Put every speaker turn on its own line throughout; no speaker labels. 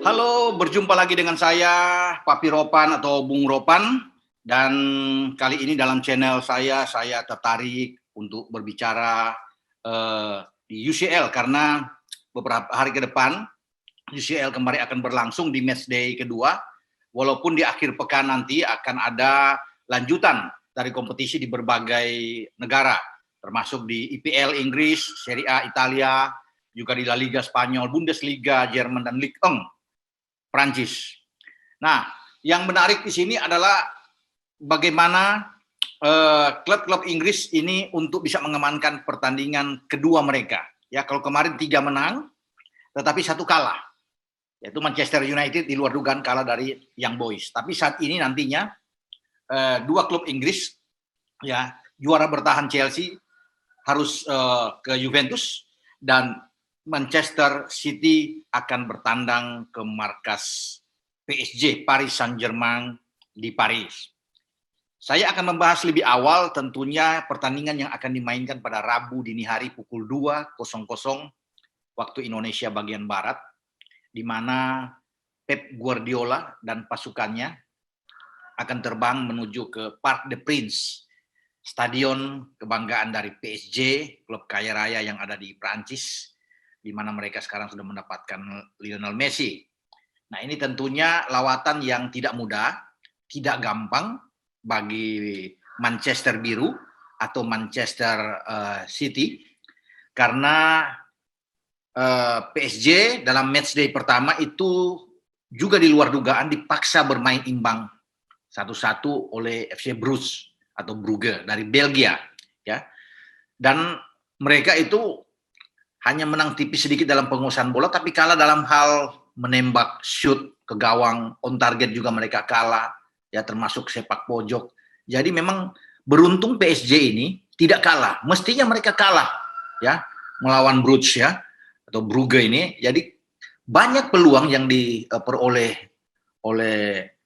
Halo, berjumpa lagi dengan saya, Papi Ropan atau Bung Ropan. Dan kali ini dalam channel saya tertarik untuk berbicara di UCL karena beberapa hari ke depan UCL kembali akan berlangsung di matchday kedua. Walaupun di akhir pekan nanti akan ada lanjutan dari kompetisi di berbagai negara, termasuk di IPL Inggris, Serie A Italia, juga di La Liga Spanyol, Bundesliga Jerman, dan Ligue 1 Prancis. Nah, yang menarik di sini adalah bagaimana klub-klub Inggris ini untuk bisa mengamankan pertandingan kedua mereka. Ya, kalau kemarin 3 menang, tetapi 1 kalah, yaitu Manchester United di luar dugaan kalah dari Young Boys. Tapi saat ini nantinya 2 klub Inggris, ya, juara bertahan Chelsea harus ke Juventus, dan Manchester City akan bertandang ke markas PSG, Paris Saint-Germain di Paris. Saya akan membahas lebih awal tentunya pertandingan yang akan dimainkan pada Rabu dini hari pukul 2.00 waktu Indonesia bagian Barat, di mana Pep Guardiola dan pasukannya akan terbang menuju ke Parc des Princes, stadion kebanggaan dari PSG, klub kaya raya yang ada di Prancis, di mana mereka sekarang sudah mendapatkan Lionel Messi. Nah, ini tentunya lawatan yang tidak mudah, tidak gampang bagi Manchester Biru atau Manchester City, karena PSG dalam matchday pertama itu juga di luar dugaan dipaksa bermain imbang 1-1 oleh FC Bruges atau Brugge dari Belgia, ya. Dan mereka itu hanya menang tipis sedikit dalam penguasaan bola, tapi kalah dalam hal menembak, shoot ke gawang, on target juga mereka kalah, ya, termasuk sepak pojok. Jadi memang beruntung PSG ini tidak kalah, mestinya mereka kalah, ya, melawan Bruges, ya, atau Brugge ini. Jadi banyak peluang yang diperoleh oleh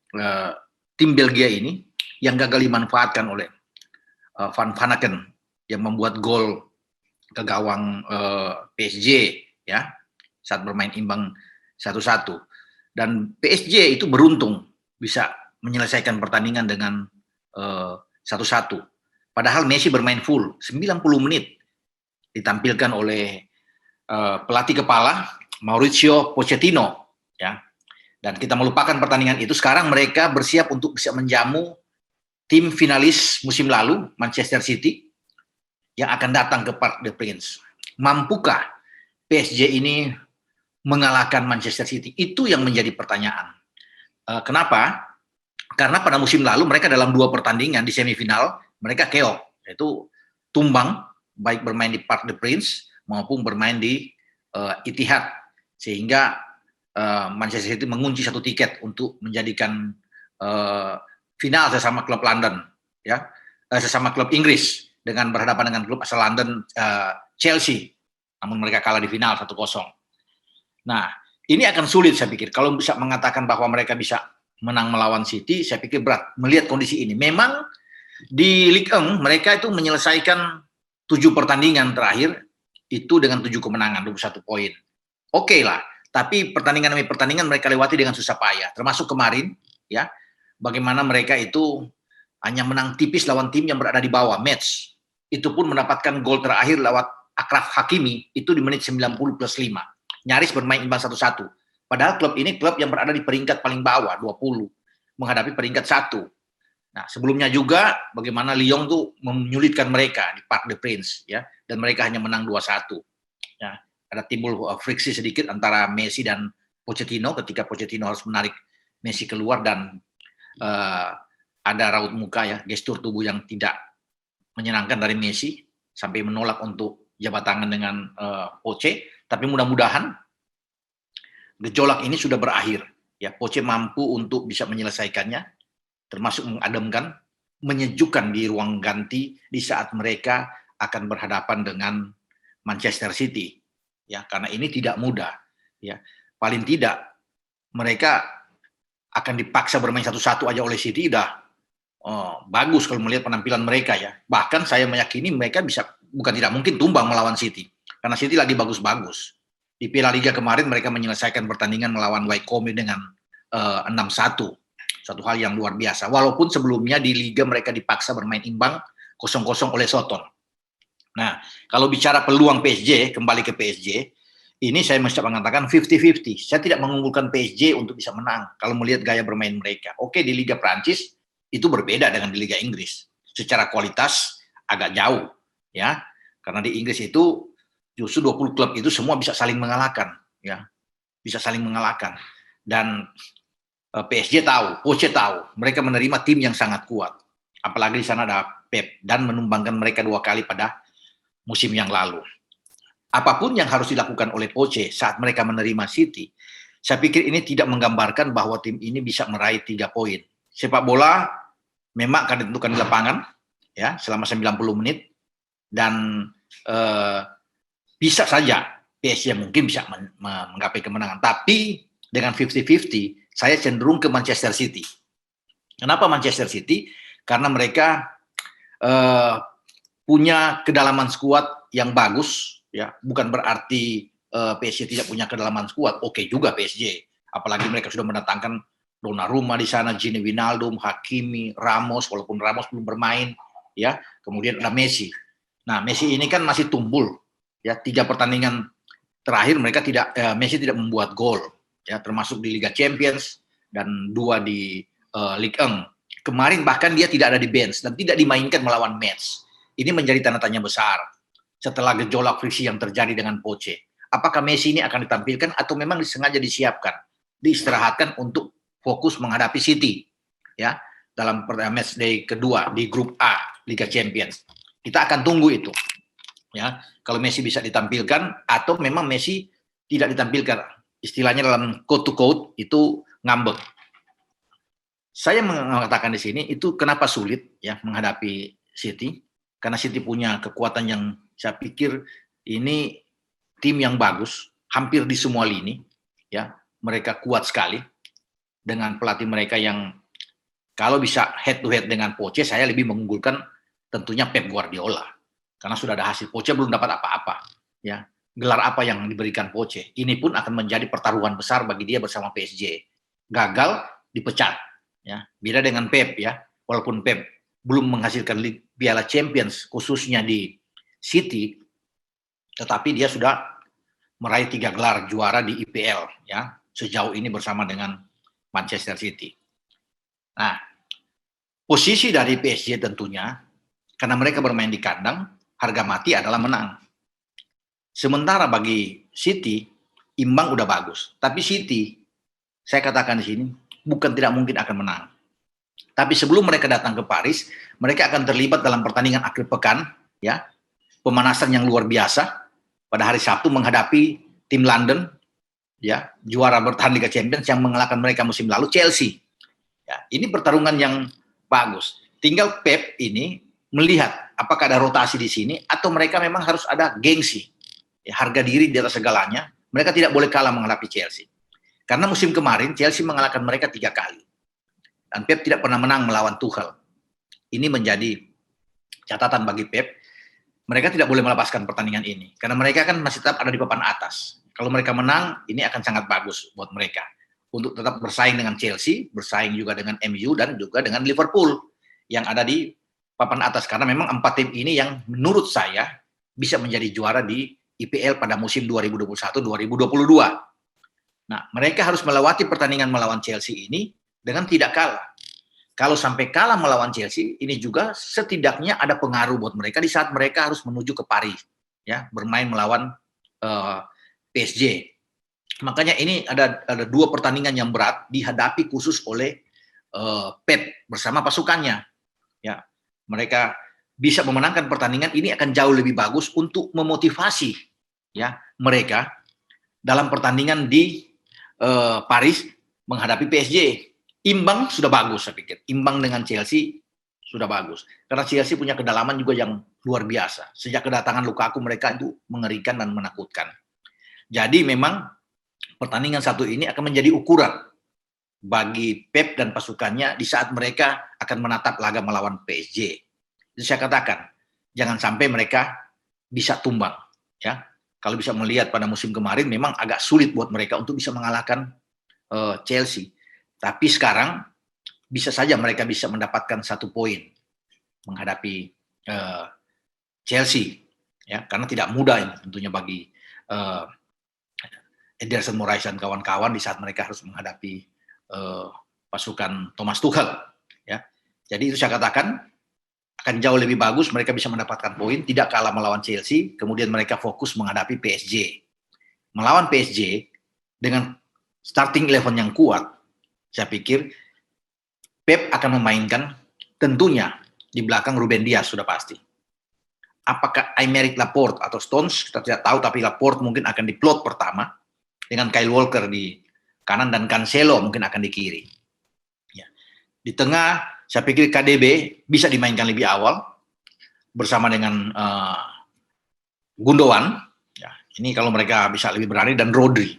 tim Belgia ini yang gagal dimanfaatkan oleh Van Vanaken yang membuat gol ke gawang PSG, ya, saat bermain imbang 1-1. Dan PSG itu beruntung bisa menyelesaikan pertandingan dengan 1-1. Padahal Messi bermain full 90 menit, ditampilkan oleh pelatih kepala Mauricio Pochettino, ya. Dan kita melupakan pertandingan itu. Sekarang mereka bersiap untuk bisa menjamu tim finalis musim lalu, Manchester City, yang akan datang ke Parc des Princes. Mampukah PSG ini mengalahkan Manchester City? Itu yang menjadi pertanyaan. Kenapa? Karena pada musim lalu mereka dalam 2 pertandingan di semifinal mereka keok, yaitu tumbang, baik bermain di Parc des Princes maupun bermain di Etihad, sehingga Manchester City mengunci 1 tiket untuk menjadikan final sesama klub London, ya, sesama klub Inggris, dengan berhadapan dengan klub asal London, Chelsea, namun mereka kalah di final 1-0. Nah, ini akan sulit saya pikir. Kalau bisa mengatakan bahwa mereka bisa menang melawan City, saya pikir berat melihat kondisi ini. Memang di Ligue 1 mereka itu menyelesaikan 7 pertandingan terakhir itu dengan 7 kemenangan, 21 poin. Oke lah, tapi pertandingan demi pertandingan mereka lewati dengan susah payah. Termasuk kemarin, ya, bagaimana mereka itu hanya menang tipis lawan tim yang berada di bawah match. Itu pun mendapatkan gol terakhir lewat Achraf Hakimi itu di menit 90 plus 5. Nyaris bermain imbang 1-1. Padahal klub ini klub yang berada di peringkat paling bawah 20 menghadapi peringkat 1. Nah, sebelumnya juga bagaimana Lyon tuh menyulitkan mereka di Parc des Princes, ya, dan mereka hanya menang 2-1. Ya, ada timbul friksi sedikit antara Messi dan Pochettino ketika Pochettino harus menarik Messi keluar, dan ada raut muka, ya, gestur tubuh yang tidak menyenangkan dari Messi sampai menolak untuk jabat tangan dengan Poche. Tapi mudah-mudahan gejolak ini sudah berakhir, ya. Poche mampu untuk bisa menyelesaikannya, termasuk mengademkan, menyejukkan di ruang ganti di saat mereka akan berhadapan dengan Manchester City, ya, karena ini tidak mudah, ya. Paling tidak mereka akan dipaksa bermain 1-1 aja oleh City, udah bagus kalau melihat penampilan mereka, ya. Bahkan saya meyakini mereka bisa, bukan tidak mungkin tumbang melawan City, karena City lagi bagus-bagus. Di Piala Liga kemarin mereka menyelesaikan pertandingan melawan Wycombe dengan 6-1. Suatu hal yang luar biasa. Walaupun sebelumnya di Liga mereka dipaksa bermain imbang 0-0 oleh Soton. Nah, kalau bicara peluang PSG, kembali ke PSG, ini saya mesti mengatakan 50-50. Saya tidak mengunggulkan PSG untuk bisa menang kalau melihat gaya bermain mereka. Oke, di Liga Prancis itu berbeda dengan di Liga Inggris. Secara kualitas agak jauh, ya. Karena di Inggris itu justru 20 klub itu semua bisa saling mengalahkan, ya. Bisa saling mengalahkan. Dan PSG tahu, Poche tahu, mereka menerima tim yang sangat kuat. Apalagi di sana ada Pep dan menumbangkan mereka 2 kali pada musim yang lalu. Apapun yang harus dilakukan oleh Poche saat mereka menerima City, saya pikir ini tidak menggambarkan bahwa tim ini bisa meraih 3 poin. Sepak bola memang akan ditentukan di lapangan, ya, selama 90 menit, dan bisa saja PSG mungkin bisa menggapai kemenangan. Tapi dengan 50-50, saya cenderung ke Manchester City. Kenapa Manchester City? Karena mereka punya kedalaman skuad yang bagus, ya. Bukan berarti PSG tidak punya kedalaman skuad. Oke juga PSG. Apalagi mereka sudah mendatangkan Donnarumma di sana, Gini Wijnaldum, Hakimi, Ramos, walaupun Ramos belum bermain, ya. Kemudian ada Messi. Nah, Messi ini kan masih tumbul, ya. 3 pertandingan terakhir mereka Messi tidak membuat gol, ya, termasuk di Liga Champions dan 2 di Ligue 1. Kemarin bahkan dia tidak ada di bench dan tidak dimainkan melawan Metz. Ini menjadi tanda tanya besar setelah gejolak friksi yang terjadi dengan Poche. Apakah Messi ini akan ditampilkan atau memang disengaja disiapkan, diistirahatkan untuk fokus menghadapi City, ya, dalam match day kedua di grup A Liga Champions. Kita akan tunggu itu, ya. Kalau Messi bisa ditampilkan atau memang Messi tidak ditampilkan, istilahnya dalam quote to quote itu ngambek. Saya mengatakan di sini itu kenapa sulit, ya, menghadapi City, karena City punya kekuatan yang saya pikir ini tim yang bagus hampir di semua lini, ya. Mereka kuat sekali dengan pelatih mereka yang kalau bisa head to head dengan Poche, saya lebih mengunggulkan tentunya Pep Guardiola. Karena sudah ada hasil. Poche belum dapat apa-apa, ya. Gelar apa yang diberikan Poche? Ini pun akan menjadi pertaruhan besar bagi dia bersama PSG. Gagal dipecat, ya. Beda dengan Pep, ya. Walaupun Pep belum menghasilkan Piala Champions khususnya di City, tetapi dia sudah meraih 3 gelar juara di IPL, ya, sejauh ini bersama dengan Manchester City. Nah, posisi dari PSG tentunya karena mereka bermain di kandang, harga mati adalah menang. Sementara bagi City, imbang udah bagus. Tapi City, saya katakan di sini, bukan tidak mungkin akan menang. Tapi sebelum mereka datang ke Paris, mereka akan terlibat dalam pertandingan akhir pekan, ya, pemanasan yang luar biasa pada hari Sabtu menghadapi tim London, ya, juara bertahan Liga Champions yang mengalahkan mereka musim lalu, Chelsea. Ya, ini pertarungan yang bagus. Tinggal Pep ini melihat apakah ada rotasi di sini atau mereka memang harus ada gengsi, ya, harga diri di atas segalanya. Mereka tidak boleh kalah menghadapi Chelsea. Karena musim kemarin Chelsea mengalahkan mereka 3 kali. Dan Pep tidak pernah menang melawan Tuchel. Ini menjadi catatan bagi Pep. Mereka tidak boleh melepaskan pertandingan ini. Karena mereka kan masih tetap ada di papan atas. Kalau mereka menang, ini akan sangat bagus buat mereka. Untuk tetap bersaing dengan Chelsea, bersaing juga dengan MU, dan juga dengan Liverpool yang ada di papan atas. Karena memang 4 tim ini yang menurut saya bisa menjadi juara di IPL pada musim 2021-2022. Nah, mereka harus melewati pertandingan melawan Chelsea ini dengan tidak kalah. Kalau sampai kalah melawan Chelsea, ini juga setidaknya ada pengaruh buat mereka di saat mereka harus menuju ke Paris, ya, bermain melawan PSG. Makanya ini ada 2 pertandingan yang berat dihadapi khusus oleh Pep bersama pasukannya. Ya, mereka bisa memenangkan pertandingan ini akan jauh lebih bagus untuk memotivasi, ya, mereka dalam pertandingan di Paris menghadapi PSG. Imbang sudah bagus, saya pikir. Imbang dengan Chelsea sudah bagus. Karena Chelsea punya kedalaman juga yang luar biasa. Sejak kedatangan Lukaku mereka itu mengerikan dan menakutkan. Jadi memang pertandingan satu ini akan menjadi ukuran bagi Pep dan pasukannya di saat mereka akan menatap laga melawan PSG. Jadi saya katakan, jangan sampai mereka bisa tumbang, ya. kalau bisa melihat pada musim kemarin memang agak sulit buat mereka untuk bisa mengalahkan Chelsea. Tapi sekarang bisa saja mereka bisa mendapatkan 1 poin menghadapi Chelsea, ya, karena tidak mudah ini tentunya bagi Ederson Moraes dan kawan-kawan di saat mereka harus menghadapi pasukan Thomas Tuchel, ya. Jadi itu saya katakan akan jauh lebih bagus, mereka bisa mendapatkan poin, tidak kalah melawan Chelsea, kemudian mereka fokus menghadapi PSG. Melawan PSG dengan starting 11 yang kuat, saya pikir Pep akan memainkan tentunya di belakang Ruben Dias sudah pasti. Apakah Aymeric Laporte atau Stones, kita tidak tahu, tapi Laporte mungkin akan diplot pertama, dengan Kyle Walker di kanan dan Cancelo mungkin akan di kiri. Ya. Di tengah, saya pikir KDB bisa dimainkan lebih awal bersama dengan Gundogan. Ya, ini kalau mereka bisa lebih berani, dan Rodri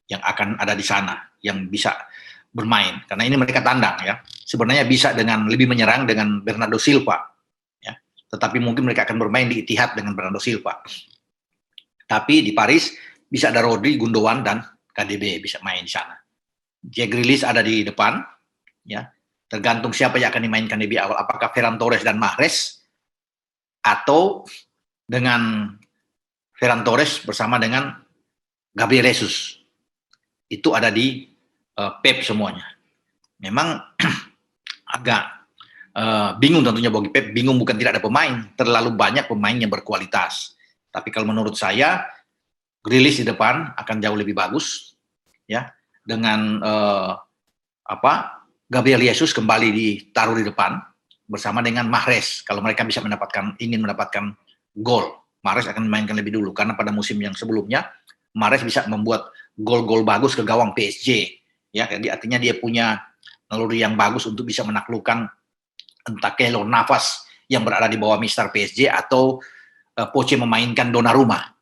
yang akan ada di sana yang bisa bermain karena ini mereka tandang, ya. Sebenarnya bisa dengan lebih menyerang dengan Bernardo Silva, ya. Tetapi mungkin mereka akan bermain di Etihad dengan Bernardo Silva. Tapi di Paris bisa ada Rodri, Gundogan dan KDB bisa main di sana. Jack Grealish ada di depan, ya. Tergantung siapa yang akan dimainkan lebih awal, apakah Ferran Torres dan Mahrez atau dengan Ferran Torres bersama dengan Gabriel Jesus. Itu ada di Pep semuanya. Memang agak bingung tentunya bagi Pep, bingung bukan tidak ada pemain, terlalu banyak pemain yang berkualitas. Tapi kalau menurut saya Grealish di depan akan jauh lebih bagus, ya, dengan Gabriel Jesus kembali ditaruh di depan bersama dengan Mahrez. Kalau mereka bisa ingin mendapatkan gol, Mahrez akan memainkan lebih dulu karena pada musim yang sebelumnya Mahrez bisa membuat gol-gol bagus ke gawang PSG, ya. Jadi artinya dia punya naluri yang bagus untuk bisa menaklukkan entah Keylor Navas yang berada di bawah Mister PSG atau Poche memainkan Donnarumma.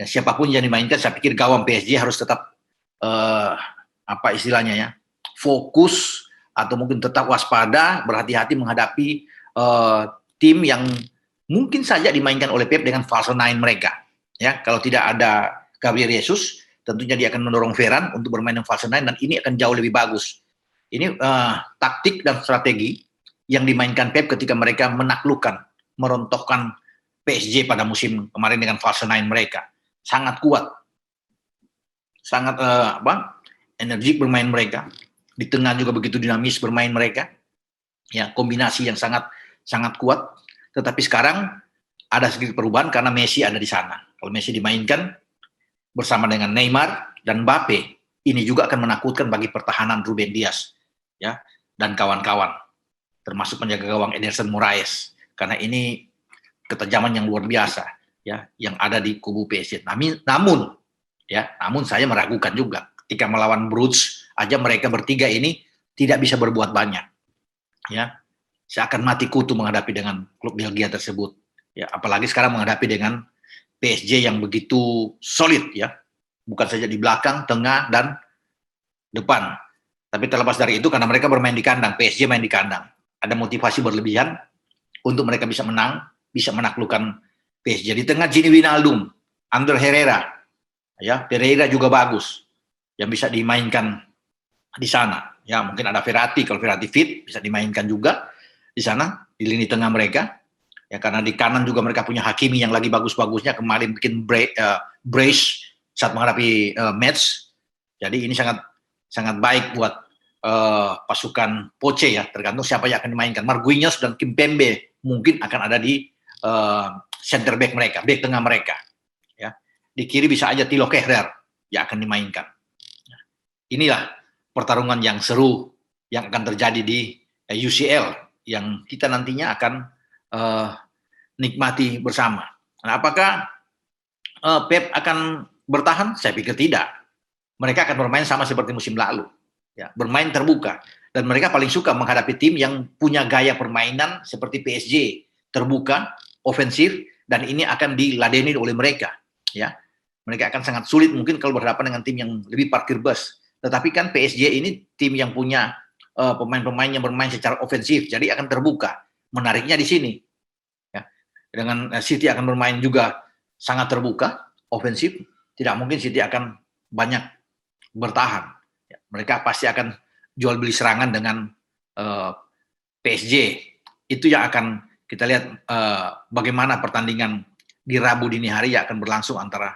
Ya, siapapun yang dimainkan, saya pikir gawang PSG harus tetap fokus atau mungkin tetap waspada, berhati-hati menghadapi tim yang mungkin saja dimainkan oleh Pep dengan false nine mereka. Ya, kalau tidak ada Gabriel Jesus, tentunya dia akan mendorong Ferran untuk bermain dengan false nine dan ini akan jauh lebih bagus. Ini taktik dan strategi yang dimainkan Pep ketika mereka menaklukkan, merontokkan PSG pada musim kemarin dengan false nine mereka. Sangat kuat, sangat energik bermain mereka. Di tengah juga begitu dinamis bermain mereka, ya, kombinasi yang sangat kuat. Tetapi sekarang ada sedikit perubahan karena Messi ada di sana. Kalau Messi dimainkan bersama dengan Neymar dan Mbappe, ini juga akan menakutkan bagi pertahanan Ruben Dias, ya, dan kawan-kawan, termasuk penjaga gawang Ederson Moraes, karena ini ketajaman yang luar biasa, ya, yang ada di kubu PSG. Namun saya meragukan juga ketika melawan Bruges aja mereka bertiga ini tidak bisa berbuat banyak, ya. Saya akan mati kutu menghadapi dengan klub Belgia tersebut, ya, apalagi sekarang menghadapi dengan PSG yang begitu solid, ya, bukan saja di belakang, tengah dan depan. Tapi terlepas dari itu karena mereka bermain di kandang, PSG main di kandang, ada motivasi berlebihan untuk mereka bisa menang, bisa menaklukkan PSG. Di tengah Gini Wijnaldum, Ander Herrera, ya, Pereira juga bagus yang bisa dimainkan di sana, ya. Mungkin ada Verratti, kalau Verratti fit bisa dimainkan juga di sana di lini tengah mereka, ya, karena di kanan juga mereka punya Hakimi yang lagi bagus-bagusnya, kemarin bikin brace saat menghadapi match. Jadi ini sangat baik buat pasukan Poche, ya, tergantung siapa yang akan dimainkan. Marquinhos dan Kimpembe mungkin akan ada di center back mereka, back tengah mereka, ya. Di kiri bisa aja Thilo Kehrer yang akan dimainkan. Inilah pertarungan yang seru yang akan terjadi di UCL yang kita nantinya akan nikmati bersama. Nah, apakah Pep akan bertahan? Saya pikir tidak. Mereka akan bermain sama seperti musim lalu, ya, bermain terbuka, dan mereka paling suka menghadapi tim yang punya gaya permainan seperti PSG, terbuka, ofensif, dan ini akan diladeni oleh mereka, ya. Mereka akan sangat sulit mungkin kalau berhadapan dengan tim yang lebih parkir bus. Tetapi kan PSG ini tim yang punya pemain-pemain yang bermain secara ofensif, jadi akan terbuka. Menariknya di sini, ya. Dengan City akan bermain juga sangat terbuka, ofensif, tidak mungkin City akan banyak bertahan. Mereka pasti akan jual beli serangan dengan PSG. Itu yang akan kita lihat bagaimana pertandingan di Rabu dini hari yang akan berlangsung antara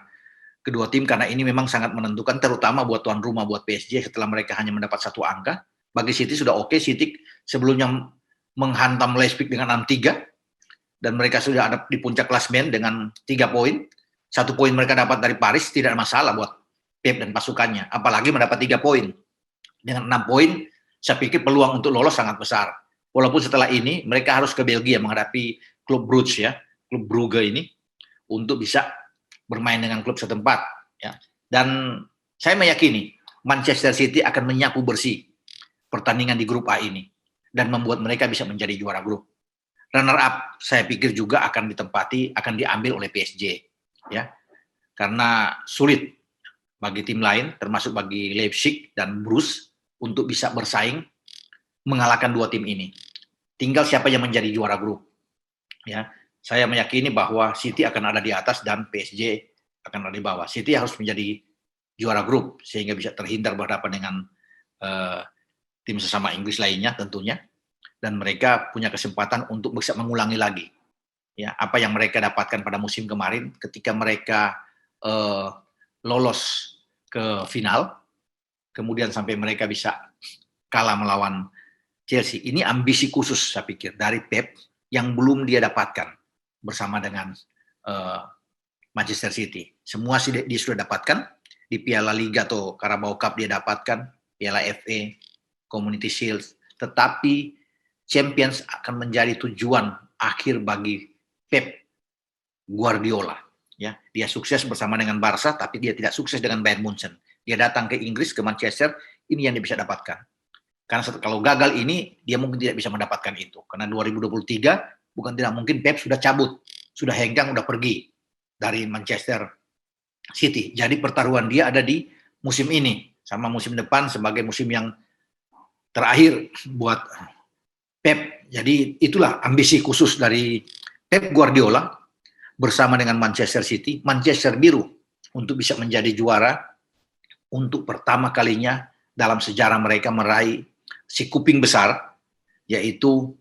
kedua tim, karena ini memang sangat menentukan, terutama buat tuan rumah, buat PSG setelah mereka hanya mendapat 1 angka. Bagi City sudah oke. City sebelumnya menghantam Leipzig dengan 6-3 dan mereka sudah ada di puncak klasemen dengan 3 poin. 1 poin mereka dapat dari Paris, tidak ada masalah buat Pep dan pasukannya. Apalagi mendapat 3 poin. Dengan 6 poin, saya pikir peluang untuk lolos sangat besar. Walaupun setelah ini mereka harus ke Belgia menghadapi klub Brugge ya, klub Brugge ini, untuk bisa bermain dengan klub setempat. Ya. Dan saya meyakini Manchester City akan menyapu bersih pertandingan di grup A ini dan membuat mereka bisa menjadi juara grup. Runner up saya pikir juga akan diambil oleh PSG ya. Karena sulit bagi tim lain termasuk bagi Leipzig dan Bruges untuk bisa bersaing mengalahkan 2 tim ini. Tinggal siapa yang menjadi juara grup. Ya, saya meyakini bahwa City akan ada di atas dan PSG akan ada di bawah. City harus menjadi juara grup sehingga bisa terhindar berhadapan dengan tim sesama Inggris lainnya tentunya, dan mereka punya kesempatan untuk bisa mengulangi lagi ya apa yang mereka dapatkan pada musim kemarin ketika mereka lolos ke final, kemudian sampai mereka bisa kalah melawan Chelsea. Ini ambisi khusus saya pikir dari Pep yang belum dia dapatkan bersama dengan Manchester City. Semua dia sudah dapatkan di Piala Liga atau Carabao Cup, dia dapatkan Piala FA, Community Shield, tetapi Champions akan menjadi tujuan akhir bagi Pep Guardiola. Ya, dia sukses bersama dengan Barca, tapi dia tidak sukses dengan Bayern Munchen. Dia datang ke Inggris, ke Manchester, ini yang dia bisa dapatkan. Karena kalau gagal ini, dia mungkin tidak bisa mendapatkan itu. Karena 2023, bukan tidak mungkin Pep sudah cabut, sudah hengkang, sudah pergi dari Manchester City. Jadi pertaruhan dia ada di musim ini, sama musim depan sebagai musim yang terakhir buat Pep. Jadi itulah ambisi khusus dari Pep Guardiola bersama dengan Manchester City, Manchester Biru, untuk bisa menjadi juara untuk pertama kalinya dalam sejarah mereka meraih si kuping besar, yaitu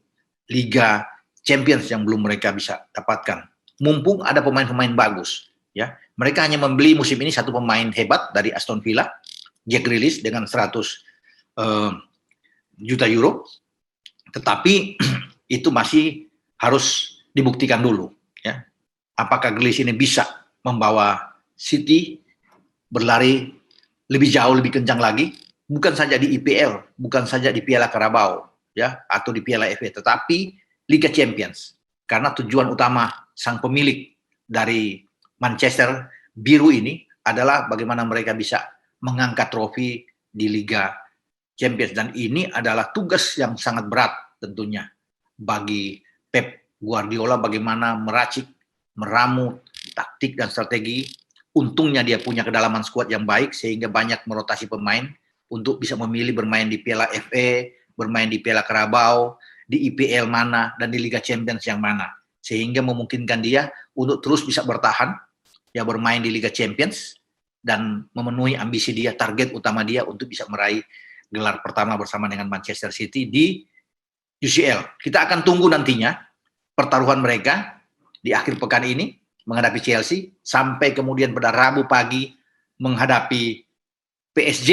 Liga Champions yang belum mereka bisa dapatkan. Mumpung ada pemain-pemain bagus, ya. Mereka hanya membeli musim ini 1 pemain hebat dari Aston Villa, Jack Grealish dengan 100 juta euro, tetapi itu masih harus dibuktikan dulu, ya. Apakah Grealish ini bisa membawa City berlari lebih jauh, lebih kencang lagi, bukan saja di IPL, bukan saja di Piala Carabao, ya, atau di Piala FA, tetapi Liga Champions. Karena tujuan utama sang pemilik dari Manchester Biru ini adalah bagaimana mereka bisa mengangkat trofi di Liga Champions, dan ini adalah tugas yang sangat berat tentunya bagi Pep Guardiola, bagaimana meracik, meramu taktik dan strategi. Untungnya dia punya kedalaman skuad yang baik sehingga banyak merotasi pemain untuk bisa memilih bermain di Piala FA, bermain di Piala Carabao, di IPL mana, dan di Liga Champions yang mana. Sehingga memungkinkan dia untuk terus bisa bertahan, ya, bermain di Liga Champions, dan memenuhi ambisi dia, target utama dia untuk bisa meraih gelar pertama bersama dengan Manchester City di UCL. Kita akan tunggu nantinya pertaruhan mereka di akhir pekan ini menghadapi Chelsea, sampai kemudian pada Rabu pagi menghadapi PSG.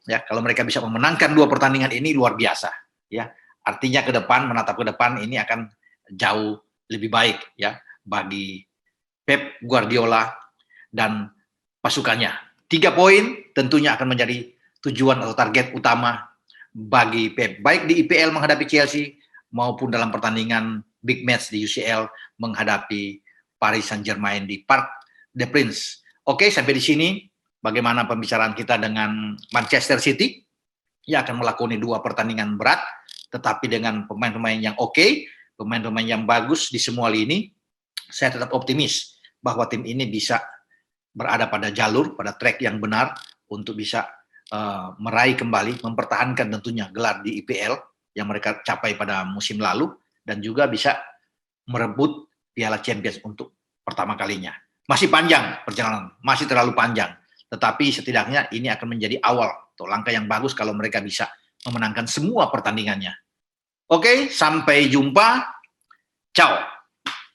Ya, kalau mereka bisa memenangkan 2 pertandingan ini luar biasa. Ya, artinya ke depan, menatap ke depan ini akan jauh lebih baik ya bagi Pep Guardiola dan pasukannya. 3 poin tentunya akan menjadi tujuan atau target utama bagi Pep, baik di IPL menghadapi Chelsea maupun dalam pertandingan big match di UCL menghadapi Paris Saint-Germain di Parc des Princes. Oke, sampai di sini bagaimana pembicaraan kita dengan Manchester City yang akan melakoni 2 pertandingan berat, tetapi dengan pemain-pemain yang oke, pemain-pemain yang bagus di semua lini. Saya tetap optimis bahwa tim ini bisa berada pada jalur, pada track yang benar untuk bisa meraih kembali, mempertahankan tentunya gelar di IPL yang mereka capai pada musim lalu, dan juga bisa merebut Piala Champions untuk pertama kalinya. Masih panjang perjalanan, masih terlalu panjang. Tetapi setidaknya ini akan menjadi awal atau langkah yang bagus kalau mereka bisa memenangkan semua pertandingannya. Oke, sampai jumpa. Ciao.